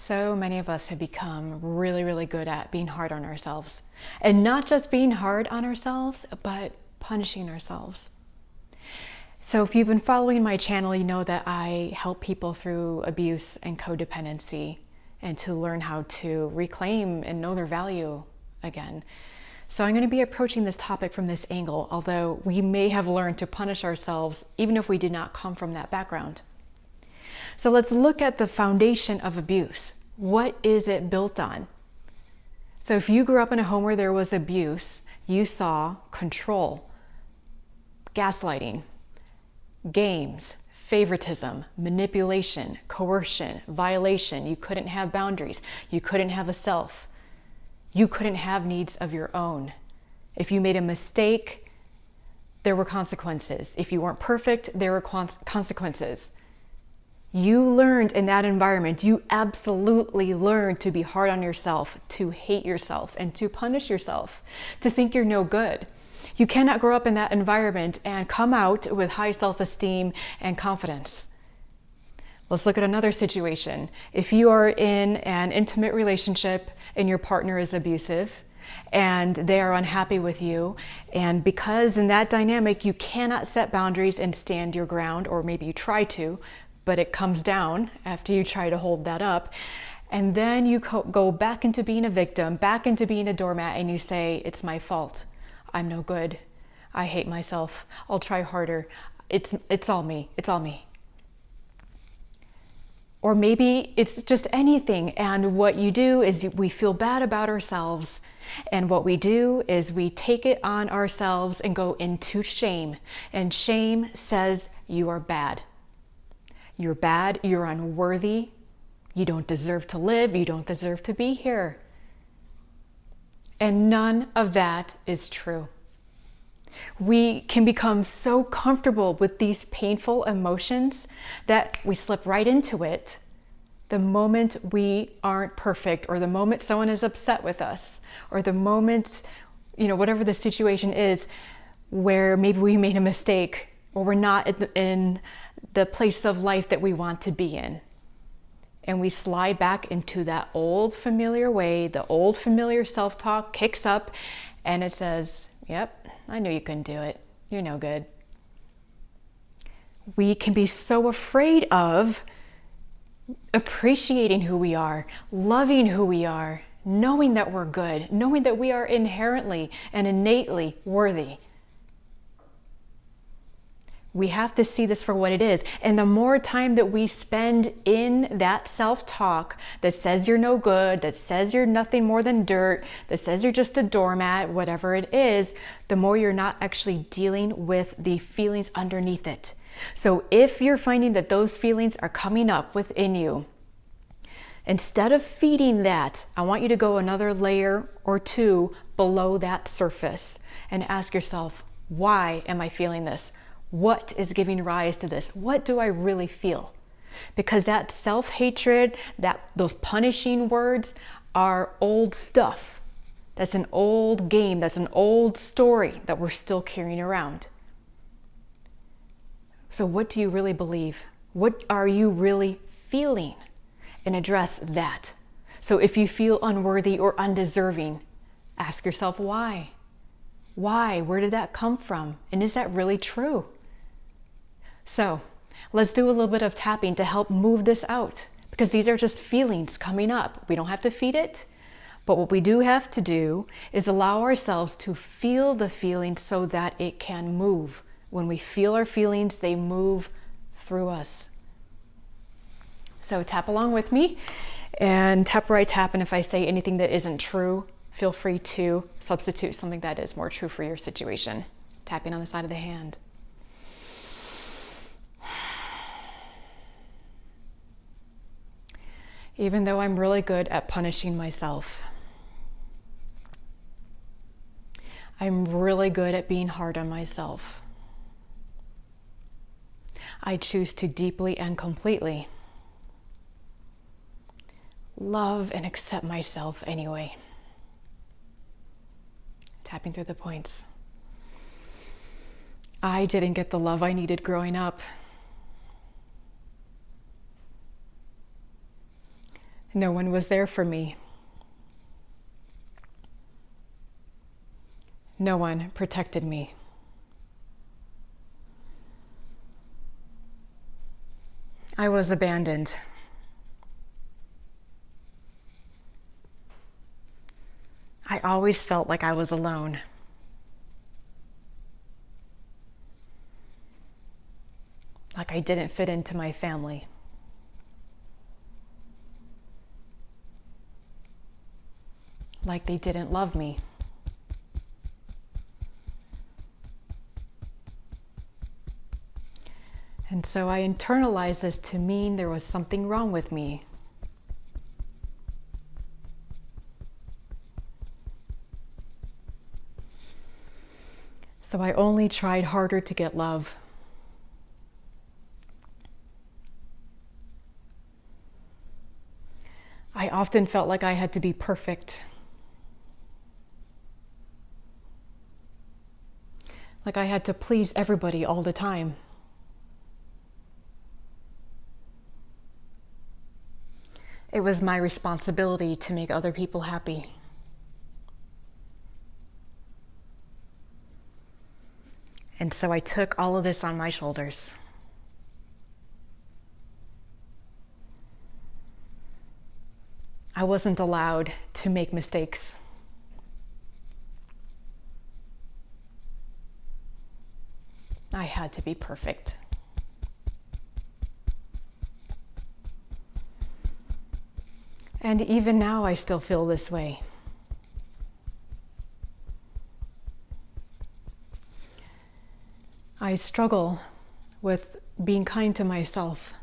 So many of us have become really, really good at being hard on ourselves. And not just being hard on ourselves, but punishing ourselves. So if you've been following my channel, you know that I help people through abuse and codependency and to learn how to reclaim and know their value again. So I'm going to be approaching this topic from this angle, although we may have learned to punish ourselves even if we did not come from that background. So let's look at the foundation of abuse. What is it built on? So if you grew up in a home where there was abuse, you saw control, gaslighting, games, favoritism, manipulation, coercion, violation. You couldn't have boundaries. You couldn't have a self. You couldn't have needs of your own. If you made a mistake, there were consequences. If you weren't perfect, there were consequences. You learned in that environment, you absolutely learned to be hard on yourself, to hate yourself, and to punish yourself, to think you're no good. You cannot grow up in that environment and come out with high self-esteem and confidence. Let's look at another situation. If you are in an intimate relationship and your partner is abusive and they are unhappy with you, and because in that dynamic you cannot set boundaries and stand your ground, or maybe you try to, but it comes down after you try to hold that up, and then you go back into being a victim, back into being a doormat, and you say, it's my fault. I'm no good. I hate myself. I'll try harder. It's all me. It's all me. Or maybe it's just anything, and what you do is we feel bad about ourselves, and what we do is we take it on ourselves and go into shame, and shame says you are bad. You're bad, you're unworthy, you don't deserve to live, you don't deserve to be here. And none of that is true. We can become so comfortable with these painful emotions that we slip right into it the moment we aren't perfect, or the moment someone is upset with us, or the moment, whatever the situation is where maybe we made a mistake, or we're not in the place of life that we want to be in. And we slide back into that old familiar way, the old familiar self-talk kicks up and it says, yep, I knew you couldn't do it. You're no good. We can be so afraid of appreciating who we are, loving who we are, knowing that we're good, knowing that we are inherently and innately worthy. We have to see this for what it is. And the more time that we spend in that self-talk that says you're no good, that says you're nothing more than dirt, that says you're just a doormat, whatever it is, the more you're not actually dealing with the feelings underneath it. So if you're finding that those feelings are coming up within you, instead of feeding that, I want you to go another layer or two below that surface and ask yourself, why am I feeling this? What is giving rise to this? What do I really feel? Because that self-hatred, those punishing words are old stuff. That's an old game. That's an old story that we're still carrying around. So what do you really believe? What are you really feeling? And address that. So if you feel unworthy or undeserving, ask yourself why. Why? Where did that come from? And is that really true? So let's do a little bit of tapping to help move this out, because these are just feelings coming up. We don't have to feed it, but what we do have to do is allow ourselves to feel the feelings so that it can move. When we feel our feelings, they move through us. So tap along with me and tap where I tap, and if I say anything that isn't true, feel free to substitute something that is more true for your situation. Tapping on the side of the hand. Even though I'm really good at punishing myself, I'm really good at being hard on myself, I choose to deeply and completely love and accept myself anyway. Tapping through the points. I didn't get the love I needed growing up. No one was there for me. No one protected me. I was abandoned. I always felt like I was alone. Like I didn't fit into my family. Like they didn't love me. And so I internalized this to mean there was something wrong with me. So I only tried harder to get love. I often felt like I had to be perfect. Like I had to please everybody all the time. It was my responsibility to make other people happy. And so I took all of this on my shoulders. I wasn't allowed to make mistakes. I had to be perfect. And even now I still feel this way. I struggle with being kind to myself.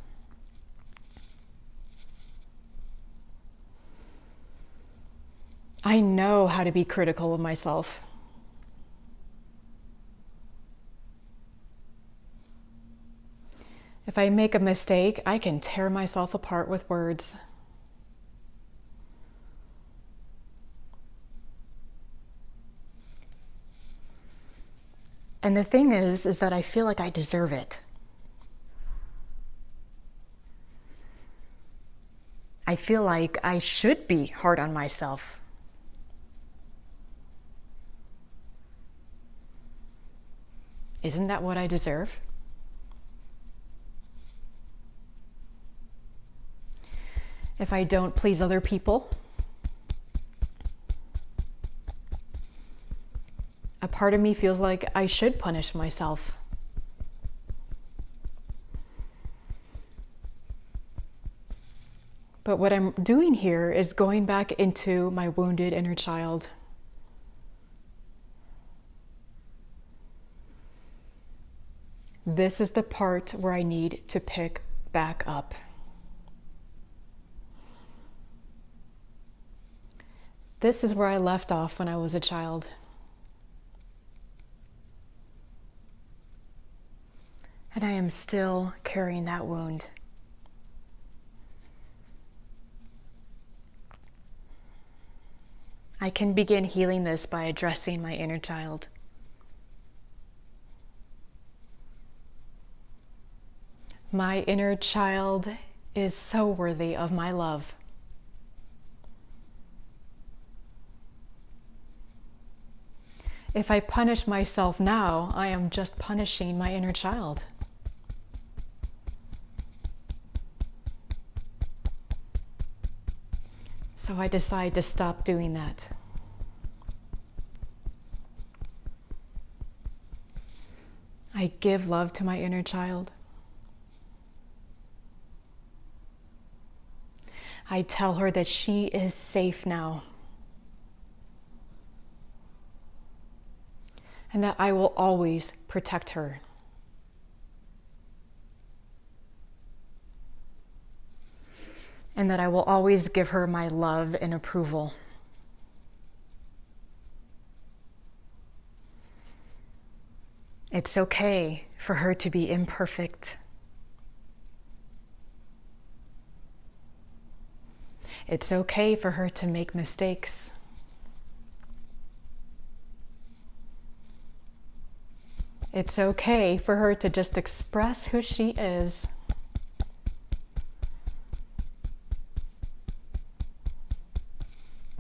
I know how to be critical of myself. If I make a mistake, I can tear myself apart with words. And the thing is that I feel like I deserve it. I feel like I should be hard on myself. Isn't that what I deserve? If I don't please other people, a part of me feels like I should punish myself. But what I'm doing here is going back into my wounded inner child. This is the part where I need to pick back up. This is where I left off when I was a child. And I am still carrying that wound. I can begin healing this by addressing my inner child. My inner child is so worthy of my love. If I punish myself now, I am just punishing my inner child. So I decide to stop doing that. I give love to my inner child. I tell her that she is safe now. And that I will always protect her. And that I will always give her my love and approval. It's okay for her to be imperfect. It's okay for her to make mistakes. It's okay for her to just express who she is.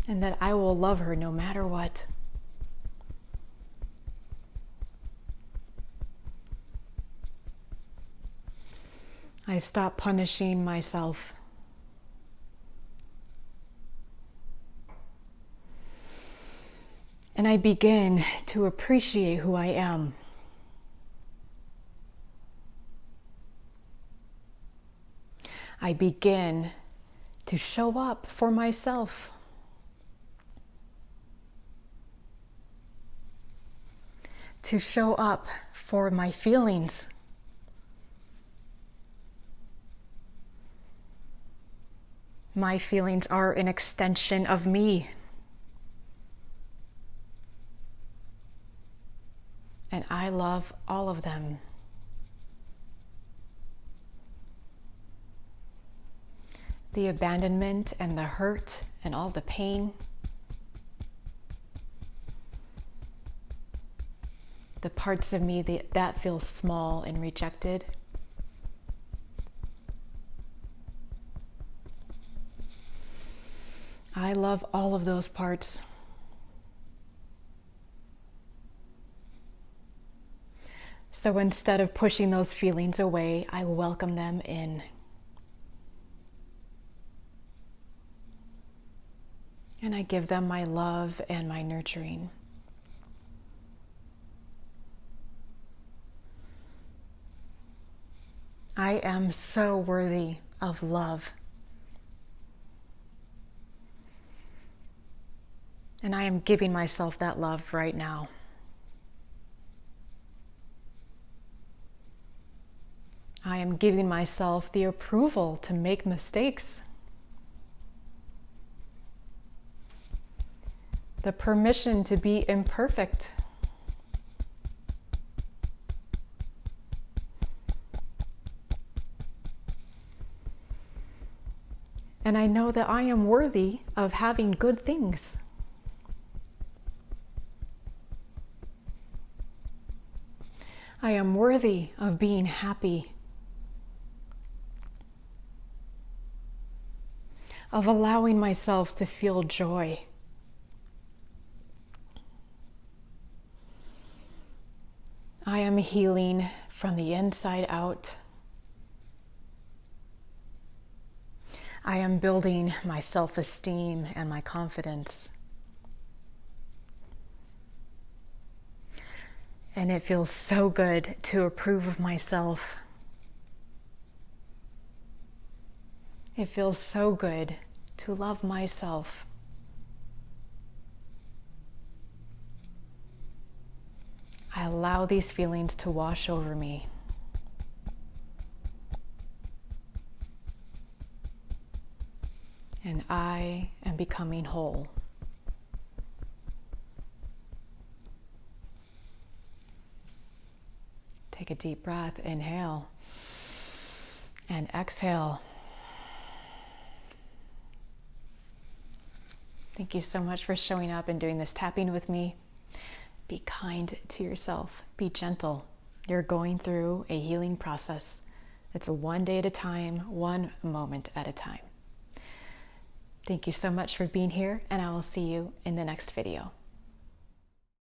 and that I will love her no matter what. I stop punishing myself. And I begin to appreciate who I am. I begin to show up for myself. To show up for my feelings. My feelings are an extension of me. And I love all of them. The abandonment and the hurt and all the pain. The parts of me that feel small and rejected. I love all of those parts. So instead of pushing those feelings away, I welcome them in. And I give them my love and my nurturing. I am so worthy of love. And I am giving myself that love right now. I am giving myself the approval to make mistakes. The permission to be imperfect. And I know that I am worthy of having good things. I am worthy of being happy, of allowing myself to feel joy. I am healing from the inside out. I am building my self-esteem and my confidence. And it feels so good to approve of myself. It feels so good to love myself. I allow these feelings to wash over me. And I am becoming whole. Take a deep breath, inhale, and exhale. Thank you so much for showing up and doing this tapping with me. Be kind to yourself. Be gentle. You're going through a healing process. It's one day at a time, one moment at a time. Thank you so much for being here, and I will see you in the next video.